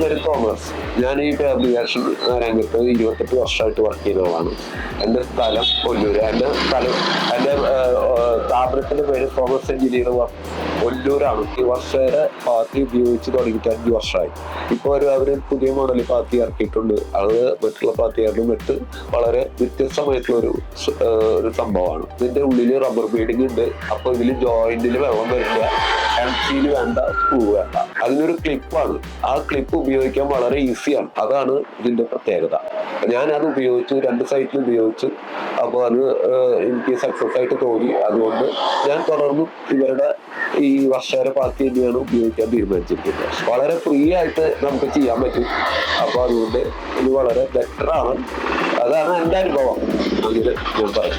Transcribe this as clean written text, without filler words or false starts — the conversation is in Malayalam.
പേര് തോമസ്. ഞാൻ ഈ ഫാബ്രിക്കേഷൻ രംഗത്ത് 28 വർഷമായിട്ട് വർക്ക് ചെയ്യുന്ന ആളാണ്. എൻ്റെ സ്ഥലം കൊല്ലൂര്. എൻ്റെ സ്ഥാപനത്തിന്റെ പേര് തോമസ് എഞ്ചിനീയർ കൊല്ലൂരാണ്. ഈ വർഷേരെ പാത്തി ഉപയോഗിച്ച് തുടങ്ങിയിട്ട് 5 വർഷമായി. ഇപ്പോൾ അവർ പുതിയ മോഡൽ പാത്തി ഇറക്കിയിട്ടുണ്ട്. അത് മറ്റുള്ള പാത്തിയായിട്ടും വിട്ട് വളരെ വ്യത്യസ്തമായിട്ടുള്ള ഒരു സംഭവമാണ്. ഇതിന്റെ ഉള്ളിൽ റബ്ബർ ബീഡിങ് ഉണ്ട്. അപ്പൊ ഇതിൽ ജോയിന്റിൽ വെള്ളം വരില്ല, എംസിയിൽ വേണ്ട, സ്ക്രൂ വേണ്ട. അതിനൊരു ക്ലിപ്പാണ്. ആ ക്ലിപ്പ് ഉപയോഗിക്കാൻ വളരെ ഈസിയാണ്. അതാണ് ഇതിന്റെ പ്രത്യേകത. ഞാൻ അത് ഉപയോഗിച്ചു, 2 സൈറ്റിൽ ഉപയോഗിച്ചു. അപ്പോൾ അത് എനിക്ക് സക്സസ് ആയിട്ട് തോന്നി. അതുകൊണ്ട് ഞാൻ തുടർന്ന് ഇവരുടെ ഈ വർഷേരെ പാത്തി തന്നെയാണ് ഉപയോഗിക്കാൻ തീരുമാനിച്ചിരിക്കുന്നത്. വളരെ ഫ്രീ ആയിട്ട് നമുക്ക് ചെയ്യാൻ പറ്റും. അപ്പോൾ അതുകൊണ്ട് ഇത് വളരെ ബെറ്റർ ആണ്. അതാണ് എൻ്റെ അനുഭവം. അങ്ങനെ ഞാൻ പറയും.